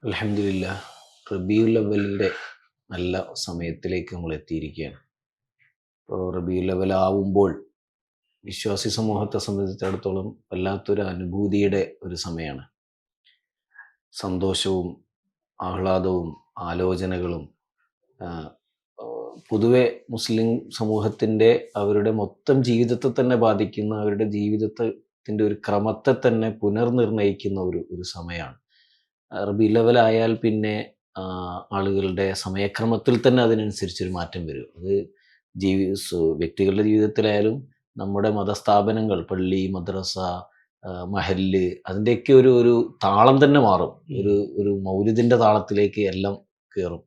അൽഹംദുലില്ലാഹ്. റബീഉൽ അവ്വലിൻ്റെ നല്ല സമയത്തിലേക്ക് നമ്മൾ എത്തിയിരിക്കുകയാണ്. ഇപ്പോൾ റബീഉൽ അവ്വൽ ആവുമ്പോൾ വിശ്വാസി സമൂഹത്തെ സംബന്ധിച്ചിടത്തോളം വല്ലാത്തൊരു അനുഭൂതിയുടെ ഒരു സമയമാണ്. സന്തോഷവും ആഹ്ലാദവും ആലോചനകളും ആ, ആ, പൊതുവെ മുസ്ലിം സമൂഹത്തിൻ്റെ അവരുടെ മൊത്തം ജീവിതത്തെ തന്നെ ബാധിക്കുന്ന, അവരുടെ ജീവിതത്തിൻ്റെ ഒരു ക്രമത്തെ തന്നെ പുനർനിർണയിക്കുന്ന ഒരു ഒരു സമയമാണ്. റബീഉൽ അവ്വൽ ആയാൽ പിന്നെ ആളുകളുടെ സമയക്രമത്തിൽ തന്നെ അതിനനുസരിച്ചൊരു മാറ്റം വരും. അത് വ്യക്തികളുടെ ജീവിതത്തിലായാലും നമ്മുടെ മതസ്ഥാപനങ്ങൾ, പള്ളി, മദ്രസ, മഹല്ല്, അതിൻ്റെയൊക്കെ ഒരു ഒരു താളം തന്നെ മാറും. ഒരു ഒരു മൗലിദിൻ്റെ താളത്തിലേക്ക് എല്ലാം കയറും.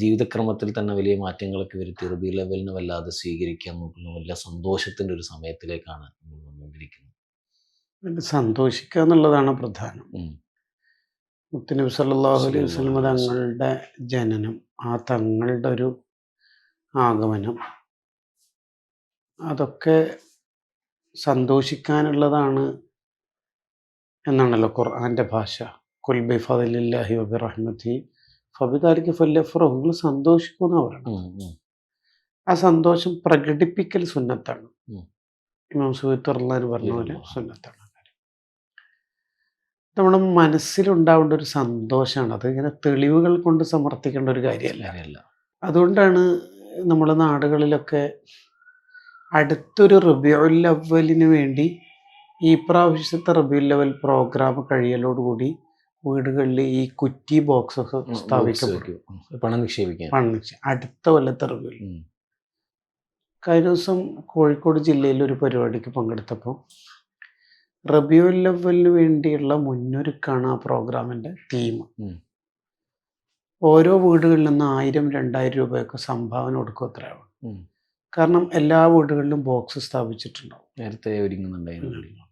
ജീവിതക്രമത്തിൽ തന്നെ വലിയ മാറ്റങ്ങളൊക്കെ വരുത്തി റബീഉൽ അവ്വലിനെ വല്ലാതെ സ്വീകരിക്കാൻ നോക്കുന്ന വലിയ സന്തോഷത്തിൻ്റെ ഒരു സമയത്തിലേക്കാണ് നമ്മൾ വന്നുകൊണ്ടിരിക്കുന്നത്. സന്തോഷിക്കുക എന്നുള്ളതാണ് പ്രധാനം. ഉം. മുത്തുനബി സല്ലല്ലാഹു അലൈഹി വസല്ലം തങ്ങളുടെ ജനനം, ആ തങ്ങളുടെ ഒരു ആഗമനം, അതൊക്കെ സന്തോഷിക്കാനുള്ളതാണ് എന്നാണല്ലോ ഖുർആന്റെ ഭാഷ. ഖുൽ ബിഫദ്ലില്ലാഹി വബിറഹ്മതിഹി ഫബിദാലിക ഫല്യഫ്റഹു. നിങ്ങൾ സന്തോഷിക്കുമെന്ന് പറയണം. ആ സന്തോഷം പ്രകടിപ്പിക്കൽ സുന്നത്താണ്. ഇമാം സുഹൈത്ത് റളിയല്ലാഹു പറഞ്ഞ പോലെ സുന്നത്താണ്. നമ്മുടെ മനസ്സിലുണ്ടാവേണ്ട ഒരു സന്തോഷമാണ്. അത് ഇങ്ങനെ തെളിവുകൾ കൊണ്ട് സമർത്ഥിക്കേണ്ട ഒരു കാര്യമല്ല. അതുകൊണ്ടാണ് നമ്മുടെ നാടുകളിലൊക്കെ അടുത്തൊരു റബീഉൽ അവ്വലിന് വേണ്ടി ഈ പ്രാവശ്യത്തെ റബീഉൽ അവ്വൽ പ്രോഗ്രാം കഴിയലോടുകൂടി വീടുകളിൽ ഈ കുറ്റി ബോക്സ് ഒക്കെ സ്ഥാപിക്കപ്പെടും. പണം നിക്ഷേപിക്കാൻ. അടുത്ത കൊല്ലത്തെ റബീഉൽ. കഴിഞ്ഞ ദിവസം കോഴിക്കോട് ജില്ലയിൽ ഒരു പരിപാടിക്ക് പങ്കെടുത്തപ്പോൾ റബീഉൽ അവ്വലിന് വേണ്ടിയുള്ള മുന്നൊരുക്കാണ് ആ പ്രോഗ്രാമിൻ്റെ തീം. ഓരോ വീടുകളിൽ നിന്ന് 1000-2000 രൂപയൊക്കെ സംഭാവന കൊടുക്കും അത്രയാവും. കാരണം എല്ലാ വീടുകളിലും ബോക്സ് സ്ഥാപിച്ചിട്ടുണ്ടാവും. നേരത്തെ ഒരുങ്ങുന്നുണ്ടായിരുന്നു.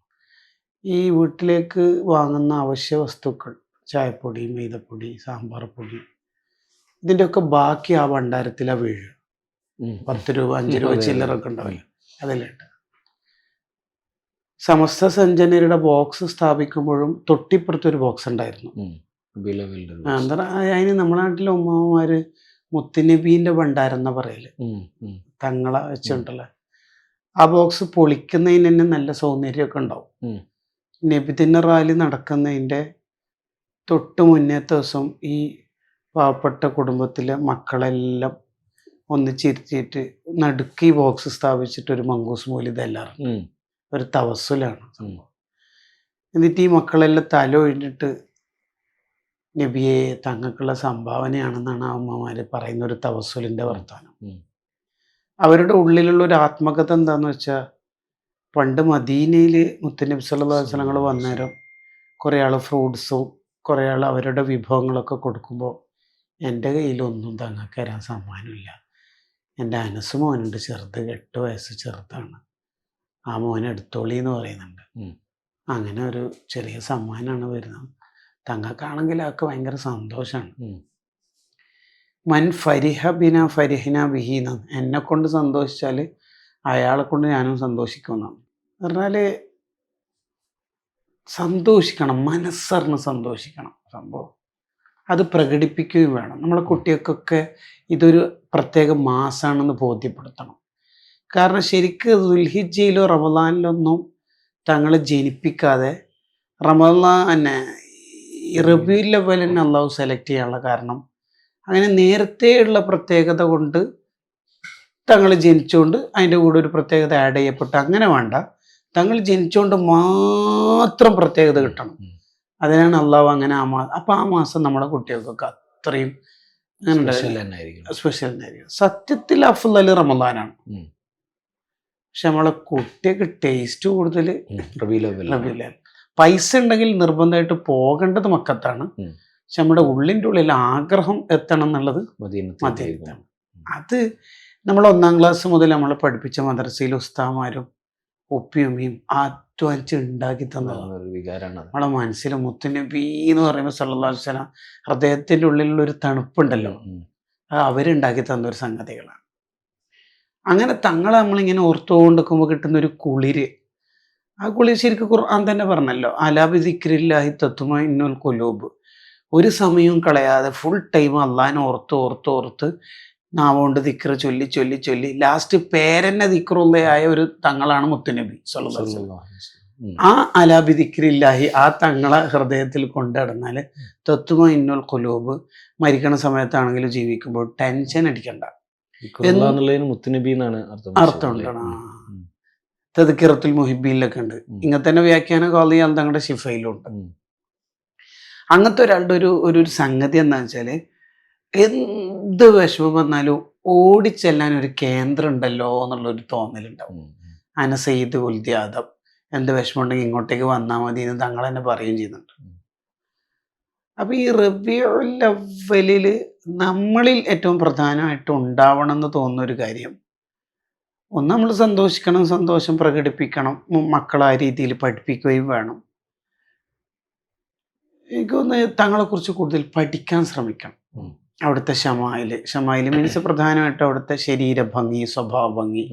ഈ വീട്ടിലേക്ക് വാങ്ങുന്ന അവശ്യ വസ്തുക്കൾ, ചായപ്പൊടി, മൈദപ്പൊടി, സാമ്പാർ പൊടി, ഇതിൻ്റെയൊക്കെ ബാക്കി ആ ഭണ്ഡാരത്തിലാണ് വീഴുക. 10 രൂപ 5 രൂപ ചില്ലറൊക്കെ ഉണ്ടാവില്ല, അതിലുണ്ട്. സമസ്ത സഞ്ജനയുടെ ബോക്സ് സ്ഥാപിക്കുമ്പോഴും തൊട്ടിപ്പുറത്തൊരു ബോക്സ് ഉണ്ടായിരുന്നു. എന്താ അതിന് നമ്മുടെ നാട്ടിലെ ഉമ്മമാര് മുത്തുനബീന്റെ ഭണ്ഡാരം എന്നാ പറയല്, തങ്ങളെ വെച്ചിട്ടുള്ള. ആ ബോക്സ് പൊളിക്കുന്നതിന് തന്നെ നല്ല സൗന്ദര്യമൊക്കെ ഉണ്ടാവും. നബിദിന റാലി നടക്കുന്നതിൻ്റെ തൊട്ട് മുന്നേത്തെ ദിവസം ഈ പാവപ്പെട്ട കുടുംബത്തിലെ മക്കളെല്ലാം ഒന്നിച്ചിരുത്തിയിട്ട് നടുക്കി ബോക്സ് സ്ഥാപിച്ചിട്ട് ഒരു മങ്കൂസ് മൗലിദ് എല്ലാവരും ഒരു തവസ്സുലാണ് സംഭവം. എന്നിട്ട് ഈ മക്കളെല്ലാം തല ഒഴിഞ്ഞിട്ട് നബിയെ തങ്ങൾക്കുള്ള സംഭാവനയാണെന്നാണ് ആ അമ്മമാര് പറയുന്ന ഒരു തവസ്സുലിൻ്റെ വർത്താനം. അവരുടെ ഉള്ളിലുള്ള ഒരു ആത്മകഥ എന്താന്ന് വെച്ചാൽ, പണ്ട് മദീനയിൽ മുത്തുനബി സല്ലല്ലാഹു അലൈഹി വസല്ലം വന്നേരം കുറേ ആൾ ഫ്രൂട്ട്സും കുറേ ആൾ അവരുടെ വിഭവങ്ങളൊക്കെ കൊടുക്കുമ്പോൾ എൻ്റെ കയ്യിലൊന്നും തങ്ങൾക്ക് തരാൻ സമ്മാനമില്ല. എൻ്റെ അനസ് മോനുണ്ട്, ചെറുത് 8 വയസ്സ് ചെറുതാണ്, ആ മോനെ എടുത്തോളി എന്ന് പറയുന്നുണ്ട്. അങ്ങനെ ഒരു ചെറിയ സമ്മാനമാണ് വരുന്നത്. തങ്ങൾക്കാണെങ്കിൽ അതൊക്കെ ഭയങ്കര സന്തോഷമാണ്. മൻ ഫരിഹ ബിന ഫരിഹിന ബിഹീന, എന്നെ കൊണ്ട് സന്തോഷിച്ചാൽ അയാളെ കൊണ്ട് ഞാനും സന്തോഷിക്കുമെന്നാണ് പറഞ്ഞാൽ. സന്തോഷിക്കണം, മനസ്സറിഞ്ഞ് സന്തോഷിക്കണം. സംഭവം അത് പ്രകടിപ്പിക്കുകയും വേണം. നമ്മളെ കുട്ടികൾക്കൊക്കെ ഇതൊരു പ്രത്യേക മാസമാണെന്ന് ബോധ്യപ്പെടുത്തണം. കാരണം ശരിക്കും ദുൽഹിജ്ജയിലോ റമദാനിലൊന്നും തങ്ങളെ ജനിപ്പിക്കാതെ റബീഉൽ അവ്വലിനെ അള്ളാഹു സെലക്ട് ചെയ്യാനുള്ള കാരണം, അങ്ങനെ നേരത്തെയുള്ള പ്രത്യേകത കൊണ്ട് തങ്ങൾ ജനിച്ചുകൊണ്ട് അതിൻ്റെ കൂടെ ഒരു പ്രത്യേകത ആഡ് ചെയ്യപ്പെട്ട് അങ്ങനെ വേണ്ട. തങ്ങൾ ജനിച്ചുകൊണ്ട് മാത്രം പ്രത്യേകത കിട്ടണം. അതിനാണ് അള്ളാഹു അങ്ങനെ അപ്പം ആ മാസം നമ്മുടെ കുട്ടികൾക്കൊക്കെ അത്രയും സ്പെഷ്യൽ ആയിരിക്കും. സത്യത്തിൽ അഫ്ളൽ റമദാനാണ്. പക്ഷെ നമ്മളെ കുട്ടിയൊക്കെ ടേസ്റ്റ് കൂടുതൽ റബീഉൽ അവ്വൽ. പൈസ ഉണ്ടെങ്കിൽ നിർബന്ധമായിട്ട് പോകേണ്ടത് മക്കത്താണ്. പക്ഷെ നമ്മുടെ ഉള്ളിൻ്റെ ഉള്ളിൽ ആഗ്രഹം എത്തണം എന്നുള്ളത് മദീനത്താണ്. അത് നമ്മൾ 1-ാം ക്ലാസ് മുതൽ നമ്മളെ പഠിപ്പിച്ച മദ്രസയിൽ ഉസ്താദുമാരും ഉപ്പിയുമ്മയും അധ്വാനിച്ച് ഉണ്ടാക്കി തന്നതാണ്. നമ്മളെ മനസ്സിൽ മുത്തുനബി എന്ന് പറയുമ്പോൾ സല്ലല്ലാഹു അലൈഹി വസല്ലം ഹൃദയത്തിൻ്റെ ഉള്ളിലുള്ള ഒരു തണുപ്പുണ്ടല്ലോ, അത് അവരുണ്ടാക്കി തന്ന ഒരു സംഗതികളാണ്. അങ്ങനെ തങ്ങളെ നമ്മളിങ്ങനെ ഓർത്തുകൊണ്ടിരിക്കുമ്പോൾ കിട്ടുന്ന ഒരു കുളിര്, ആ കുളിര് ശരിക്കും ഖുർആൻ തന്നെ പറഞ്ഞല്ലോ, അലാ ബിദിക്രില്ലാഹി തത്മഇന്നുൽ ഖുലൂബ്. ഒരു സമയവും കളയാതെ ഫുൾ ടൈം അള്ളാഹിനെ ഓർത്ത് നാവുകൊണ്ട് ദിക്ർ ചൊല്ലി ലാസ്റ്റ് പേരെന്നെ ദിക്റുള്ളയായ ഒരു തങ്ങളാണ് മുത്തുനബി സല്ലല്ലാഹു അലൈഹി വസല്ലം. ആ അലാബി ദിക്രില്ലാഹി, ആ തങ്ങളെ ഹൃദയത്തിൽ കൊണ്ടുനടന്നാൽ തത്വഇന്നുൽ ഖുലൂബ്, മരിക്കണ സമയത്താണെങ്കിലും ജീവിക്കുമ്പോൾ ടെൻഷൻ അടിക്കണ്ട. മുത്തുനബി എന്നാണ് അർത്ഥം ഉണ്ടോ? തദ്കിറത്തുൽ മുഹിബ്ബീനിലൊക്കെ ഉണ്ട്. ഇങ്ങനെ തന്നെ വ്യാഖ്യാനം ഖാദിയാൽ തങ്ങളുടെ ശിഫയിലുണ്ട്. അങ്ങനത്തെ ഒരാളുടെ ഒരു സംഗതി എന്താണെന്ന് വെച്ചാൽ, എന്ത് വിഷമം വന്നാലും ഓടിച്ചെല്ലാൻ ഒരു കേന്ദ്രം ഉണ്ടല്ലോ എന്നുള്ളൊരു തോന്നലുണ്ടാവും. അനസയ്യിദ് ഉൽദി ആദം, എന്ത് വിഷമം ഉണ്ടെങ്കിൽ ഇങ്ങോട്ടേക്ക് വന്നാൽ മതി എന്ന് തങ്ങൾ തന്നെ പറയുകയും ചെയ്യുന്നുണ്ട്. അപ്പൊ ഈ റബീഉൽ അവ്വലിൽ നമ്മളിൽ ഏറ്റവും പ്രധാനമായിട്ട് ഉണ്ടാവണം എന്ന് തോന്നുന്ന ഒരു കാര്യം, ഒന്ന് നമ്മൾ സന്തോഷിക്കണം, സന്തോഷം പ്രകടിപ്പിക്കണം, മക്കളെ ആ രീതിയിൽ പഠിപ്പിക്കുകയും വേണം. എനിക്കൊന്ന് തങ്ങളെക്കുറിച്ച് കൂടുതൽ പഠിക്കാൻ ശ്രമിക്കണം. അവിടുത്തെ ഷമായില് മീൻസ് പ്രധാനമായിട്ട് അവിടുത്തെ ശരീരഭംഗി, സ്വഭാവ ഭംഗി,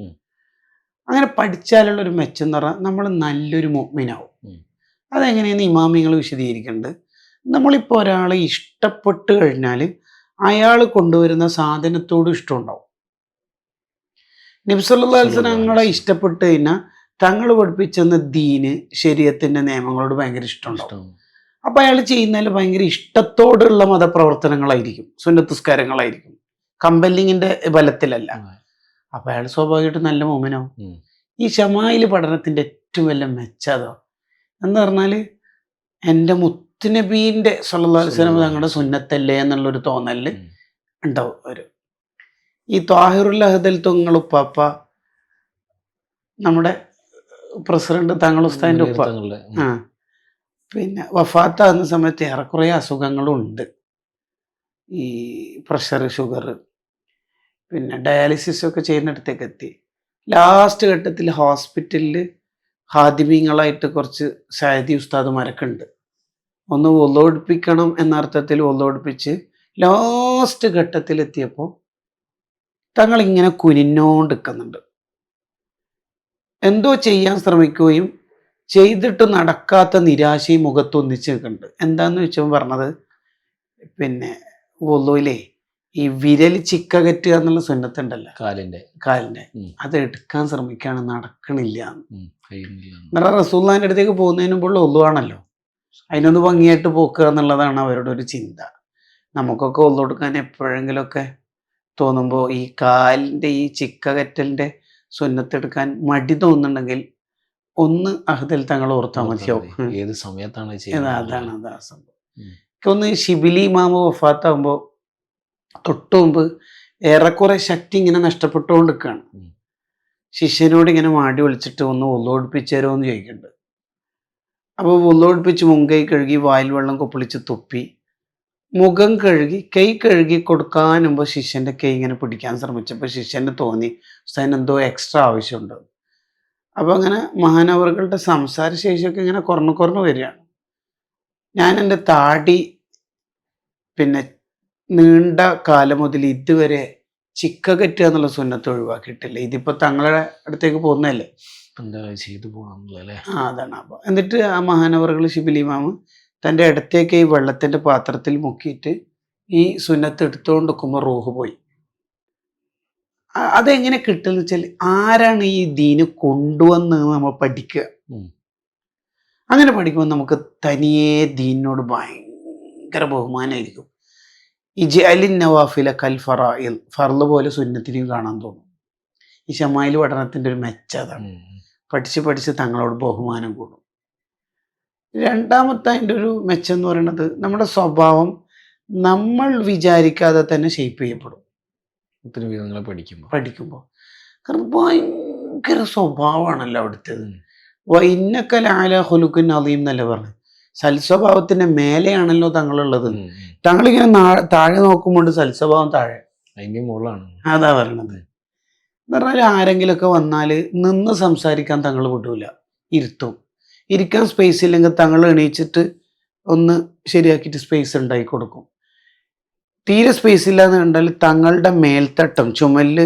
അങ്ങനെ പഠിച്ചാലുള്ള ഒരു മെച്ചം എന്ന് പറഞ്ഞാൽ നമ്മൾ നല്ലൊരു മുഅ്മിനാവും. അതെങ്ങനെയെന്ന് ഇമാമിങ്ങൾ വിശദീകരിക്കുന്നുണ്ട്. നമ്മളിപ്പോൾ ഒരാളെ ഇഷ്ടപ്പെട്ട് കഴിഞ്ഞാൽ അയാൾ കൊണ്ടുവരുന്ന സാധനത്തോട് ഇഷ്ടമുണ്ടാവും. നബി സല്ലല്ലാഹു അലൈഹി വസല്ലം തങ്ങളെ ഇഷ്ടപ്പെട്ട് കഴിഞ്ഞാൽ തങ്ങൾ പഠിപ്പിച്ചെന്ന ദീന്, ശരീഅത്തിന്റെ നിയമങ്ങളോട് ഭയങ്കര ഇഷ്ടമുണ്ടാവും. അപ്പം അയാൾ ചെയ്യുന്നതിൽ ഭയങ്കര ഇഷ്ടത്തോടുള്ള മതപ്രവർത്തനങ്ങളായിരിക്കും, സുന്നത്തുസ്കാരങ്ങളായിരിക്കും, കമ്പല്ലിങ്ങിന്റെ ബലത്തിലല്ല. അപ്പം അയാൾ സ്വാഭാവികമായിട്ടും നല്ല മുഅ്മിനാവും. ഈ ഷമായില് പഠനത്തിന്റെ ഏറ്റവും വലിയ മെച്ചതോ എന്ന് പറഞ്ഞാൽ, എൻ്റെ മുത്തുനബീൻ്റെ സല്ലല്ലാഹു അലൈഹി വസല്ലം തങ്ങളുടെ സുന്നത്തല്ലേ എന്നുള്ളൊരു തോന്നലിൽ ഉണ്ടാവും. ഒരു ഈ ത്വാഹിറുൽ അഹ്ദൽ തുങ്ങൾ ഉപ്പാപ്പ, നമ്മുടെ പ്രസിഡന്റ് തങ്ങൾ ഉസ്താദിന്റെ ഉപ്പ, പിന്നെ വഫാത്താകുന്ന സമയത്ത് ഏറെക്കുറെ അസുഖങ്ങളും ഉണ്ട്. ഈ പ്രഷർ, ഷുഗർ, പിന്നെ ഡയാലിസിസ് ഒക്കെ ചെയ്യുന്നിടത്തേക്ക് എത്തി. ലാസ്റ്റ് ഘട്ടത്തിൽ ഹോസ്പിറ്റലിൽ ഹാദിമീങ്ങളായിട്ട് കുറച്ച് സയദി ഉസ്താദുമാരൊക്കെ ഉണ്ട്. ഒന്ന് ഒലോടിപ്പിക്കണം എന്നർത്ഥത്തിൽ ഒലോടിപ്പിച്ച് ലാസ്റ്റ് ഘട്ടത്തിലെത്തിയപ്പോൾ തങ്ങളിങ്ങനെ കുനിഞ്ഞോണ്ടിരിക്കുന്നുണ്ട്. എന്തോ ചെയ്യാൻ ശ്രമിക്കുകയും ചെയ്തിട്ട് നടക്കാത്ത നിരാശയും മുഖത്തൊന്നിച്ച് നിൽക്കുന്നുണ്ട്. എന്താന്ന് വെച്ചാൽ പറഞ്ഞത്, പിന്നെ വൊളുവിലെ ഈ വിരൽ ചിക്കകറ്റുക എന്നുള്ള സുന്നത്തുണ്ടല്ലോ, കാലിന്റെ അത് എടുക്കാൻ ശ്രമിക്കുകയാണ്, നടക്കണില്ല. എന്നാൽ റസൂലുള്ളാഹിന്റെ അടുത്തേക്ക് പോകുന്നതിന് മുമ്പുള്ള ഒളുവാണല്ലോ, അതിനൊന്ന് ഭംഗിയായിട്ട് പോക്കുക എന്നുള്ളതാണ് അവരുടെ ഒരു ചിന്ത. നമുക്കൊക്കെ ഒളു കൊടുക്കാൻ എപ്പോഴെങ്കിലുമൊക്കെ തോന്നുമ്പോൾ ഈ കാലിന്റെ ഈ ചിക്കകറ്റലിന്റെ സുന്നത്തെടുക്കാൻ മടി തോന്നുന്നുണ്ടെങ്കിൽ ഒന്ന് അഹ്ദൽ തങ്ങൾ ഓർത്താൽ മതിയാവും. ഏത് സമയത്താണ് അതാണ് ആ സംഭവം. ഒന്ന് ഷിബിലി ഇമാമ വഫാത്താകുമ്പോൾ തൊട്ട് മുമ്പ് ഏറെക്കുറെ ശക്തി ഇങ്ങനെ നഷ്ടപ്പെട്ടുകൊണ്ടിരിക്കുകയാണ്. ശിഷ്യനോട് ഇങ്ങനെ മാടി വിളിച്ചിട്ട് ഒന്ന് ഒന്നോടിപ്പിച്ചു തരുമോ എന്ന് ചോദിക്കുന്നുണ്ട്. അപ്പോൾ ഒന്നോടിപ്പിച്ച് മുൻകൈ കഴുകി വായിൽ വെള്ളം കൊപ്പിളിച്ച് തുപ്പി മുഖം കഴുകി കൈ കഴുകി കൊടുക്കാൻ മുമ്പ് ശിഷ്യന്റെ കൈ ഇങ്ങനെ പിടിക്കാൻ ശ്രമിച്ചപ്പോൾ ശിഷ്യന് തോന്നി ഉസ്താദിന് എന്തോ എക്സ്ട്രാ ആവശ്യമുണ്ട്. അപ്പോൾ അങ്ങനെ മഹാനവറുകളുടെ സംസാര ശേഷിയൊക്കെ ഇങ്ങനെ കുറഞ്ഞു വരികയാണ്. ഞാൻ എൻ്റെ താടി പിന്നെ നീണ്ട കാലം മുതൽ ഇതുവരെ ചിക്ക കെട്ടുക എന്നുള്ള സുന്നത്ത് ഒഴിവാക്കിയിട്ടില്ല. ഇതിപ്പോൾ തങ്ങളുടെ അടുത്തേക്ക് പോകുന്നതല്ലേ, എന്താ ചെയ്തു പോകണമെന്നല്ലേ. അതാണ്. അപ്പോൾ എന്നിട്ട് ആ മഹാനവറുകൾ ഷിബിലി ഇമാമ് തൻ്റെ ഇടത്തേക്ക് ഈ വെള്ളത്തിൻ്റെ പാത്രത്തിൽ മുക്കിയിട്ട് ഈ സുന്നത്ത് എടുത്തുകൊണ്ട് നിൽക്കുമ്പോൾ റൂഹ് പോയി. അതെങ്ങനെ കിട്ടുമെന്ന് വെച്ചാൽ, ആരാണ് ഈ ദീന് കൊണ്ടുവന്ന് നമ്മൾ പഠിക്കുക. അങ്ങനെ പഠിക്കുമ്പോൾ നമുക്ക് തനിയെ ദീനിനോട് ഭയങ്കര ബഹുമാനമായിരിക്കും. ഈ ജഅലിൻ നവാഫില കൽ ഫറാഇൽ, ഫർള് പോലെ സുന്നത്തിനെയും കാണാൻ തോന്നും. ഈ ഷമായിൽ പഠനത്തിൻ്റെ ഒരു മെച്ചതാണ്. പഠിച്ച് തങ്ങളോട് ബഹുമാനം കൂടും. രണ്ടാമത്തെ അതിൻ്റെ ഒരു മെച്ചം എന്ന് പറയുന്നത്, നമ്മുടെ സ്വഭാവം നമ്മൾ വിചാരിക്കാതെ തന്നെ ഷേപ്പ് ചെയ്യപ്പെടും പഠിക്കുമ്പോൾ. കാരണം ഭയങ്കര സ്വഭാവമാണല്ലോ അവിടുത്തേത്. വൈന്നക്കലാല ഹുലുക്കുൻ അദീം എന്നല്ലേ പറഞ്ഞു. സൽസ്വഭാവത്തിന്റെ മേലെയാണല്ലോ തങ്ങളുള്ളത്. തങ്ങളിങ്ങനെ താഴെ നോക്കുമ്പോൾ സൽസ്വഭാവം താഴെ, അതാ പറയണത്. എന്ന് പറഞ്ഞാൽ ആരെങ്കിലുമൊക്കെ വന്നാൽ നിന്ന് സംസാരിക്കാൻ തങ്ങൾ വിടൂല, ഇരുത്തും. ഇരിക്കാൻ സ്പേസ് ഇല്ലെങ്കിൽ തങ്ങൾ എണീച്ചിട്ട് ഒന്ന് ശരിയാക്കിയിട്ട് സ്പേസ് ഉണ്ടാക്കി കൊടുക്കും. തീരെ സ്പേസ് ഇല്ലാന്ന് കണ്ടാൽ തങ്ങളുടെ മേൽത്തട്ടം ചുമലിൽ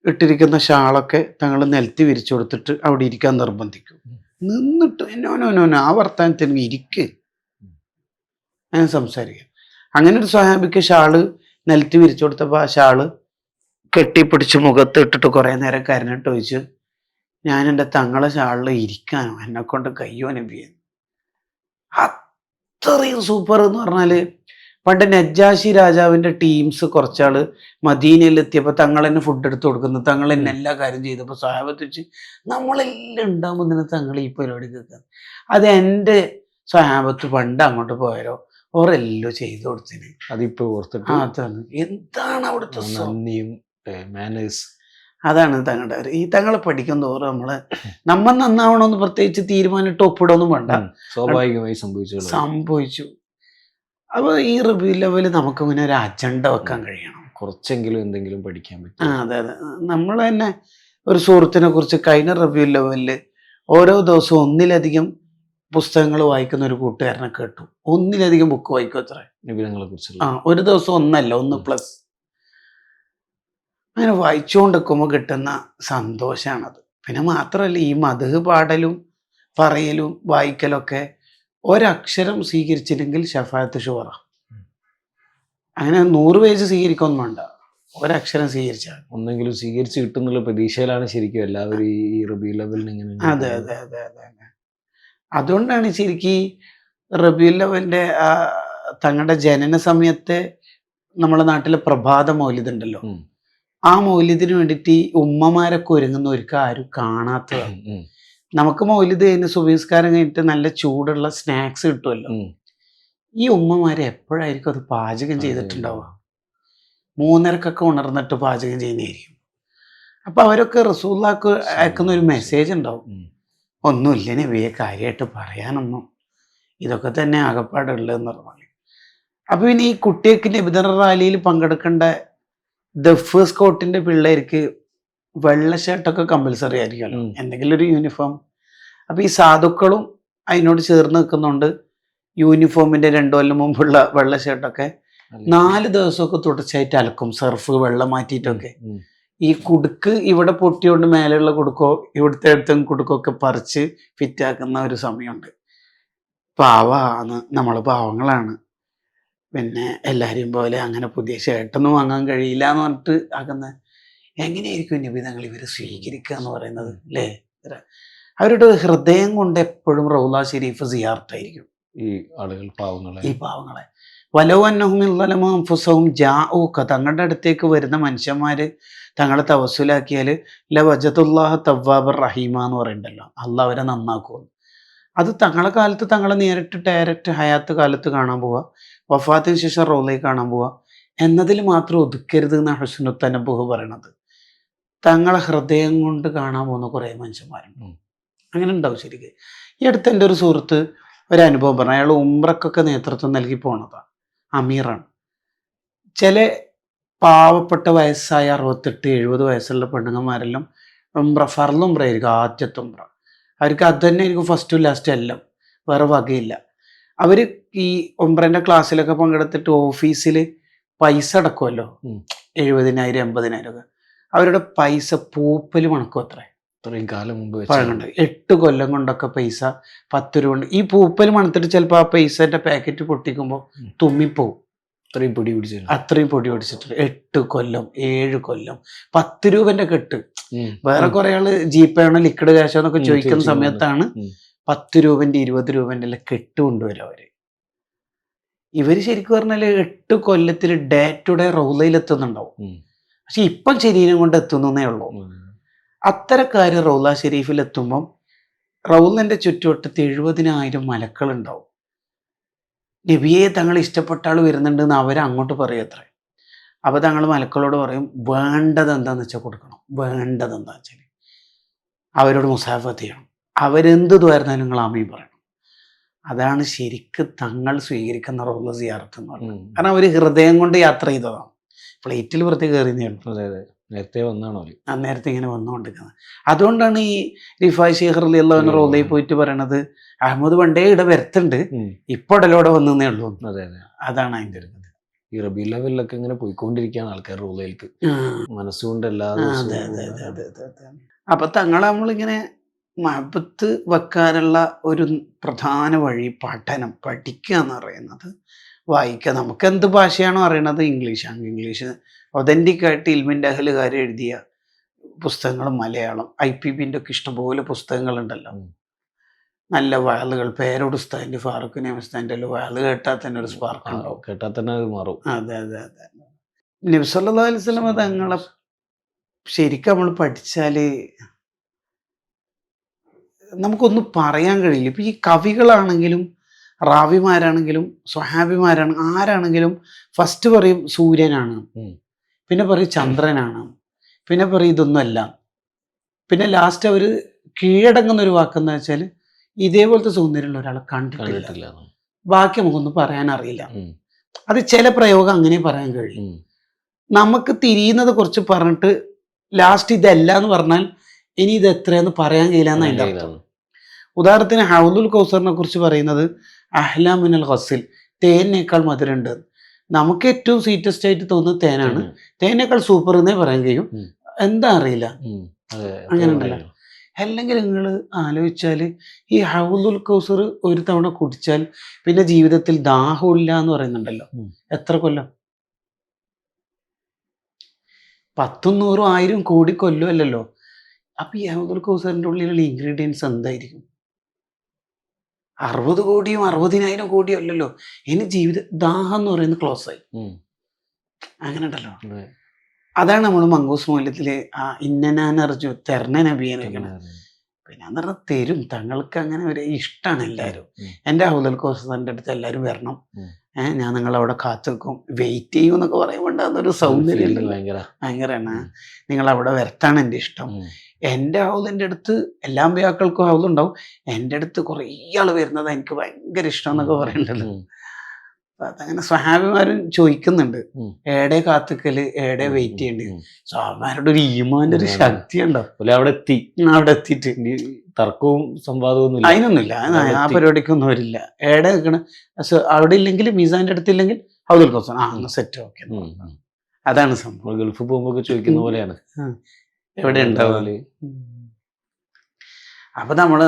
ഇട്ടിരിക്കുന്ന ഷാളൊക്കെ തങ്ങൾ നിലത്തി വിരിച്ചു കൊടുത്തിട്ട് അവിടെ ഇരിക്കാൻ നിർബന്ധിക്കും. നിന്നിട്ട് എന്നോനോനോനോ ആ വർത്താനത്തിന് ഇരിക്ക്, ഞാൻ സംസാരിക്കാം. അങ്ങനെ ഒരു സ്വഹാബിക്ക് ഷാള് നിലത്ത് വിരിച്ചു കൊടുത്തപ്പോൾ ആ ഷാള് കെട്ടിപ്പിടിച്ച് മുഖത്ത് ഇട്ടിട്ട് കുറേ നേരം കരഞ്ഞിട്ട് ചോദിച്ചു, ഞാൻ എൻ്റെ തങ്ങളെ ഷാളിൽ ഇരിക്കാനോ, എന്നെ കൊണ്ട് കയ്യോ നബിയെ. അത്രയും സൂപ്പർ എന്ന് പറഞ്ഞാല് പണ്ട് നജ്ജാശി രാജാവിന്റെ ടീംസ് കുറച്ചാള് മദീനയിൽ എത്തിയപ്പോൾ തങ്ങൾ തന്നെ ഫുഡ് എടുത്ത് കൊടുക്കുന്നു, തങ്ങൾ തന്നെ എല്ലാ കാര്യം ചെയ്തപ്പോൾ സ്വഹാബത്ത് വെച്ച് നമ്മളെല്ലാം ഉണ്ടാകുമ്പോൾ തന്നെ തങ്ങൾ ഈ പരിപാടി കേൾക്കുന്നത്. അത് എൻ്റെ സ്വഹാബത്ത് പണ്ട് അങ്ങോട്ട് പോയാലോ ഓരെല്ലാം ചെയ്തു കൊടുത്തിന്. അതിപ്പോ ഓർത്തിട്ട് അതാണ് എന്താണ് അവിടുത്തെ നന്ദിയും മാനേഴ്സ്. അതാണ് തങ്ങളുടെ ഈ തങ്ങളെ പഠിക്കും തോറും നമ്മൾ നന്നാവണമെന്ന് പ്രത്യേകിച്ച് തീരുമാനിട്ട് ഒപ്പിടൊന്നും വേണ്ട, സ്വാഭാവികമായി സംഭവിച്ചു. അപ്പോൾ ഈ റിവ്യൂ ലെവല് നമുക്കിങ്ങനെ ഒരു അജണ്ട വെക്കാൻ കഴിയണം, കുറച്ചെങ്കിലും എന്തെങ്കിലും പഠിക്കാൻ പറ്റും. അതെ അതെ. നമ്മൾ തന്നെ ഒരു സുഹൃത്തിനെ കുറിച്ച് കഴിഞ്ഞ റിവ്യൂ ലെവലില് ഓരോ ദിവസവും ഒന്നിലധികം പുസ്തകങ്ങൾ വായിക്കുന്ന ഒരു കൂട്ടുകാരനെ കേട്ടു. ഒന്നിലധികം ബുക്ക് വായിക്കും അത്ര നബിതങ്ങളെ കുറിച്ച്. ഒരു ദിവസം ഒന്നല്ല, 1+. അങ്ങനെ വായിച്ചുകൊണ്ടിരിക്കുമ്പോൾ കിട്ടുന്ന സന്തോഷമാണത്. പിന്നെ മാത്രമല്ല ഈ മദ്ഹ് പാടലും പറയലും വായിക്കലൊക്കെ ഒരക്ഷരം സ്വീകരിച്ചില്ലെങ്കിൽ ഷഫാഅത്ത് ഷുവറ. അങ്ങനെ 100 പേജ് സ്വീകരിക്കൊന്നും വേണ്ട, ഒരക്ഷരം സ്വീകരിച്ചാൽ ഒന്നെങ്കിലും സ്വീകരിച്ച് കിട്ടുന്നുള്ള പ്രതീക്ഷയിലാണ് ശരിക്കും എല്ലാവരും ഈ റബീഉൽ അവ്വലിന് ഇങ്ങനെ. അതെ അതെ അതെ അതെ അതെ. അതുകൊണ്ടാണ് ശരിക്കും റബീഉൽ അവ്വലിന്റെ തങ്ങളുടെ ജനന സമയത്തെ നമ്മുടെ നാട്ടിലെ പ്രഭാത മൗലിദ് ഉണ്ടല്ലോ, ആ മൗലിദിന് വേണ്ടിയിട്ട് ഈ ഉമ്മമാരൊക്കെ ഒരുങ്ങുന്നവർക്ക് ആരും കാണാത്തതാണ്. നമുക്ക് മൗലിദ് കഴിഞ്ഞ് സുബഹിസ്കാരം കഴിഞ്ഞിട്ട് നല്ല ചൂടുള്ള സ്നാക്സ് കിട്ടുമല്ലോ, ഈ ഉമ്മമാരെ എപ്പോഴായിരിക്കും അത് പാചകം ചെയ്തിട്ടുണ്ടാവുക? 3:30 ഉണർന്നിട്ട് പാചകം ചെയ്യുന്നതായിരിക്കും. അപ്പൊ അവരൊക്കെ റസൂലുള്ളാഹിക്ക് അയക്കുന്ന ഒരു മെസ്സേജ് ഉണ്ടാവും, ഒന്നുമില്ല നബിയെ കാര്യമായിട്ട് പറയാനൊന്നും, ഇതൊക്കെ തന്നെ ആകപ്പാടുള്ളതെന്ന് പറഞ്ഞു. അപ്പൊ ഇനി ഈ കുട്ടിയൊക്കെ നബിദിന റാലിയിൽ പങ്കെടുക്കേണ്ട ദഫ് സ്കൗട്ടിന്റെ പിള്ളേർക്ക് വെള്ള ഷർട്ടൊക്കെ കമ്പൽസറി ആയിരിക്കുമല്ലോ, എന്തെങ്കിലും ഒരു യൂണിഫോം. അപ്പൊ ഈ സാധുക്കളും അതിനോട് ചേർന്ന് നിൽക്കുന്നുണ്ട്. യൂണിഫോമിന്റെ 2 കൊല്ലം മുമ്പുള്ള വെള്ള ഷർട്ടൊക്കെ 4 ദിവസമൊക്കെ തുടർച്ചയായിട്ട് അലക്കും, സർഫ് വെള്ളം മാറ്റിയിട്ടൊക്കെ. ഈ കുടുക്ക് ഇവിടെ പൊട്ടിയോണ്ട് മേലെയുള്ള കുടുക്കോ ഇവിടുത്തെ അടുത്ത കുടുക്കൊക്കെ പറിച്ച് ഫിറ്റാക്കുന്ന ഒരു സമയമുണ്ട്. പാവാണ്, നമ്മൾ പാവങ്ങളാണ്, പിന്നെ എല്ലാവരെയും പോലെ അങ്ങനെ പുതിയ ഷർട്ടൊന്നും വാങ്ങാൻ കഴിയില്ല എന്ന് പറഞ്ഞിട്ട് ആക്കുന്ന. എങ്ങനെയായിരിക്കും നബിതങ്ങൾ ഇവരെ സ്വീകരിക്കുക എന്ന് പറയുന്നത് അല്ലേ? അവരുടെ ഹൃദയം കൊണ്ട് എപ്പോഴും റൗള ഷരീഫ് സിയാറത്തായിരിക്കും ഈ ആളുകൾ, പാവങ്ങളെ. വലൗ അന്നഹും ഇളമ അൻഫുസഹും ജാഊക, തങ്ങളുടെ അടുത്തേക്ക് വരുന്ന മനുഷ്യന്മാര് തങ്ങളെ തവസ്സുലാക്കിയാൽ ലവജതുല്ലാഹ തവ്വാബർ റഹീമ എന്ന് പറയുന്നുണ്ടല്ലോ, അള്ളാഹ് അവരെ നന്നാക്കുമെന്ന്. അത് തങ്ങളെ കാലത്ത് തങ്ങളെ നേരിട്ട് ഡയറക്റ്റ് ഹയാത്ത് കാലത്ത് കാണാൻ പോവുക, വഫാത്തിന് ശേഷം റൗളയിൽ കാണാൻ പോവുക എന്നതിൽ മാത്രം ഒതുക്കരുത് എന്നാണ് ഹുസ്നുൽ തനബ്ബുഹ് പറയണത്. തങ്ങളെ ഹൃദയം കൊണ്ട് കാണാൻ പോകുന്ന കുറേ മനുഷ്യന്മാരുണ്ട്. അങ്ങനെ ഉണ്ടാവും ശരിക്കും. ഈ അടുത്ത് എൻ്റെ ഒരു സുഹൃത്ത് ഒരു അനുഭവം പറഞ്ഞു. അയാൾ ഉംറക്കൊക്കെ നേതൃത്വം നൽകി പോണതാണ്, അമീറാണ്. ചില പാവപ്പെട്ട വയസ്സായ 68-70 വയസ്സുള്ള പെണ്ണുങ്ങന്മാരെല്ലാം ഉംറ ഫർളുംറയായിരിക്കും, ആദ്യത്തെ ഉംറ. അവർക്ക് അത് തന്നെ ആയിരിക്കും ഫസ്റ്റും ലാസ്റ്റും എല്ലാം, വേറെ വകയില്ല. അവർ ഈ ഉംറൻ്റെ ക്ലാസ്സിലൊക്കെ പങ്കെടുത്തിട്ട് ഓഫീസിൽ പൈസ അടക്കുമല്ലോ, 70,000-80,000 ഒക്കെ. അവരുടെ പൈസ പൂപ്പൽ മണക്കും അത്രേ. ഇത്രയും കാലം മുമ്പ് പഴങ്ങുണ്ട് 8 കൊല്ലം കൊണ്ടൊക്കെ പൈസ 10 രൂപ കൊണ്ട്. ഈ പൂപ്പൽ മണത്തിട്ട് ചിലപ്പോൾ ആ പൈസന്റെ പാക്കറ്റ് പൊട്ടിക്കുമ്പോൾ തുമ്മിപ്പോവും. അത്രയും പൊടി പിടിച്ചു, അത്രയും പൊടി പിടിച്ചിട്ടുണ്ട്. 8 കൊല്ലം 7 കൊല്ലം 10 രൂപന്റെ കെട്ട്. വേറെ കുറെ ആള് ജീപ്പേ ആണോ ലിക്വിഡ് ക്യാഷോ എന്നൊക്കെ ചോദിക്കുന്ന സമയത്താണ് 10 രൂപന്റെ 20 രൂപന്റെ എല്ലാം കെട്ട് കൊണ്ടുവരും അവര്. ഇവര് ശരിക്കും പറഞ്ഞാല് 8 കൊല്ലത്തിൽ ഡേ ടു ഡേ റൗളയിലെത്തുന്നുണ്ടാവും. പക്ഷെ ഇപ്പം ശരീരം കൊണ്ട് എത്തുന്നേ ഉള്ളൂ. അത്തരക്കാര് റൗള ഷെരീഫിൽ എത്തുമ്പം റൗളന്റെ ചുറ്റുവട്ടത്ത് 70,000 മലക്കളുണ്ടാവും. നബിയെ തങ്ങൾ ഇഷ്ടപ്പെട്ട ആൾ വരുന്നുണ്ടെന്ന് അവരങ്ങോട്ട് പറയും അത്രേ. അപ്പോൾ തങ്ങൾ മലക്കളോട് പറയും വേണ്ടത് എന്താണെന്ന് വെച്ചാൽ കൊടുക്കണം, വേണ്ടത് എന്താ വെച്ചാൽ അവരോട് മുസാഫത്ത് ചെയ്യണം, അവരെന്ത് ദ്വാരുന്നാലും നിങ്ങൾ ആമീൻ പറയണം. അതാണ് ശരിക്ക് തങ്ങൾ സ്വീകരിക്കുന്ന റൗള സിയാറത്ത് എന്ന് പറയുന്നത്. കാരണം അവർ ഹൃദയം കൊണ്ട് യാത്ര ചെയ്തതാണ്, ഫ്ലൈറ്റിൽ വെറുതെ കയറിയേ ഉള്ളൂ. നേരത്തെ വന്നാണോ? നേരത്തെ ഇങ്ങനെ വന്നുകൊണ്ടിരിക്കുന്നത്. അതുകൊണ്ടാണ് ഈ റിഫായ് ശൈഖ് റളിയല്ലാഹു അൻഹു റൗളയിൽ പോയിട്ട് പറയണത് അഹമ്മദ് പണ്ടേ ഇവിടെ വരുത്തുണ്ട്, ഇപ്പൊ ഇടലോടെ വന്നേ ഉള്ളൂ. അതാണ് അതിൻ്റെ ഒരു കഥ. ഈ റബീഉൽ അവ്വലിലൊക്കെ ഇങ്ങനെ പോയിക്കൊണ്ടിരിക്കുകയാണ് ആൾക്കാർ റൗളയിലേക്ക് മനസ്സുകൊണ്ട്. അപ്പൊ തങ്ങളെ നമ്മളിങ്ങനെ മഹബത്ത് വെക്കാനുള്ള ഒരു പ്രധാന വഴി പഠിക്കുക എന്ന് പറയുന്നത് വായിക്കുക. നമുക്ക് എന്ത് ഭാഷയാണോ അറിയണത് ഇംഗ്ലീഷാണ്. ഇംഗ്ലീഷ് ഒതൻറ്റിക് ആയിട്ട് ഇൽമിൻ്റെ അഹലുകാർ എഴുതിയ പുസ്തകങ്ങൾ മലയാളം IPBൻ്റെ ഒക്കെ ഇഷ്ടംപോലെ പുസ്തകങ്ങളുണ്ടല്ലോ. നല്ല വയലുകൾ, പേരോട് ഉസ്താദിൻ്റെ, ഫാറൂഖ് നഈം ഉസ്താദിൻ്റെ എല്ലാം വയല് കേട്ടാൽ തന്നെ ഒരു സ്പാർക്ക് ഉണ്ടാവും. കേട്ടാൽ തന്നെ അത് മാറും. അതെ അതെ അതെ. നബി സല്ലല്ലാഹു അലൈഹി വസല്ലം തങ്ങളെ ശരിക്കും നമ്മൾ പഠിച്ചാൽ നമുക്കൊന്നും പറയാൻ കഴിയില്ല. ഇപ്പം ഈ കവികളാണെങ്കിലും റാവിമാരാണെങ്കിലും സ്വഹാബിമാരാണ് ആരാണെങ്കിലും ഫസ്റ്റ് പറയും സൂര്യനാണ്, പിന്നെ പറയും ചന്ദ്രനാണ്, പിന്നെ പറയും ഇതൊന്നുമല്ല, പിന്നെ ലാസ്റ്റ് അവർ കീഴടങ്ങുന്ന ഒരു വാക്കെന്ന് വെച്ചാൽ ഇതേപോലത്തെ സൗന്ദര്യമുള്ള ഒരാളെ കണ്ടിട്ടില്ല, ബാക്കി നമുക്കൊന്നും പറയാൻ അറിയില്ല. അത് ചില പ്രയോഗം അങ്ങനെ പറയാൻ കഴിയും. നമുക്ക് തിരിയുന്നത് കുറച്ച് പറഞ്ഞിട്ട് ലാസ്റ്റ് ഇതല്ല എന്ന് പറഞ്ഞാൽ ഇനി ഇത് എത്രയെന്ന് പറയാൻ കഴിയില്ല എന്ന് അതിൻ്റെ അർത്ഥം. ഉദാഹരണത്തിന് ഹൗലുൽ കൗസറിനെ കുറിച്ച് പറയുന്നത് അഹ്ലാ മിനൽ ഖസ്സിൽ, തേനേക്കാൾ മധുരമുണ്ട്. നമുക്ക് ഏറ്റവും സ്വീറ്റസ്റ്റ് ആയിട്ട് തോന്നുന്നത് തേനാണ്, തേനേക്കാൾ സൂപ്പർ എന്നേ പറയാൻ കഴിയും. എന്താ അറിയില്ല, അങ്ങനെ ഉണ്ടല്ലോ. അല്ലെങ്കിൽ നിങ്ങൾ ആലോചിച്ചാൽ ഈ ഹൗലുൽ കൗസർ ഒരു തവണ കുടിച്ചാൽ പിന്നെ ജീവിതത്തിൽ ദാഹമില്ല എന്ന് പറയുന്നുണ്ടല്ലോ. എത്ര കൊല്ലം? 10, 100, 1000 കോടി കൊല്ലം അല്ലല്ലോ. അപ്പൊ ഈ ഹൗലുൽ കൗസറിന്റെ ഉള്ളിലുള്ള ഇൻഗ്രീഡിയൻസ് എന്തായിരിക്കും? 60 കോടിയും 60,000 കോടിയും അല്ലല്ലോ. ഇനി ദാഹം എന്ന് പറയുന്നത് ക്ലോസ് ആയി. അങ്ങനെ ഉണ്ടല്ലോ. അതാണ് നമ്മൾ മങ്കൂസ് മൂല്യത്തില് ഇന്നനാനർജു തെർണ നബിയെ. പിന്നെ എന്ന് പറഞ്ഞാൽ തരും, തങ്ങൾക്ക് അങ്ങനെ ഒരു ഇഷ്ടമാണ് എല്ലാവരും. എൻ്റെ ഹൗലുൽ കൗസറിന്റെ അടുത്ത് എല്ലാവരും വരണം, ഞാൻ നിങ്ങളവിടെ കാത്തു നിൽക്കും, വെയിറ്റ് ചെയ്യും എന്നൊക്കെ പറയുമ്പോൾ അതൊരു സൗന്ദര്യം ഭയങ്കരമാണ്. നിങ്ങൾ അവിടെ വരത്താണ് എൻ്റെ ഇഷ്ടം. എൻ്റെ ഹൗലിൻ്റെ അടുത്ത് എല്ലാ അമ്പിയാക്കൾക്കും ഹൗലുണ്ടാവും, എൻ്റെ അടുത്ത് കുറേ ആൾ വരുന്നത് എനിക്ക് ഭയങ്കര ഇഷ്ടം എന്നൊക്കെ പറയുന്നുണ്ടല്ലോ. അതങ്ങനെ സ്വഹാബിമാരും ചോദിക്കുന്നുണ്ട്, ഏടെ കാത്തുക്കല്, ഏടെ വെയിറ്റ് ചെയ്യേണ്ടത്. സ്വഹാബിമാരുടെ ഒരു ഈമാന്റെ ഒരു ശക്തി ഉണ്ടാവും. അവിടെ എത്തിയിട്ട് തർക്കവും സംവാദവും അതിനൊന്നുമില്ല, ആ പരിപാടിക്കൊന്നും വരില്ല. ഏടെ നിൽക്കണ അവിടെ ഇല്ലെങ്കിൽ മീസാന്റെ അടുത്തില്ലെങ്കിൽ ഹൗലുൽ കൗസർ സെറ്റ്. ഓക്കെ, അതാണ് സംഭവം. ഗൾഫ് പോകുമ്പോ ചോദിക്കുന്ന പോലെയാണ് എവിടെ ഉണ്ടാവുക. അപ്പൊ നമ്മള്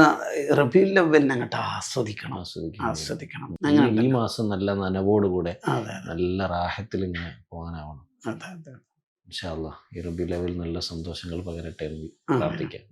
റബീഉൽ അവ്വലിനെ അങ്ങോട്ട് ആസ്വദിക്കണം. ഈ മാസം നല്ല നനവോടുകൂടെ നല്ല റാഹത്തിൽ ഇങ്ങനെ പോകാനാവണം. ഇൻഷാ അല്ലാഹ് ഈ റബീഉൽ അവ്വൽ നല്ല സന്തോഷങ്ങൾ പകരട്ടെ എന്ന് പ്രാർത്ഥിക്കാം.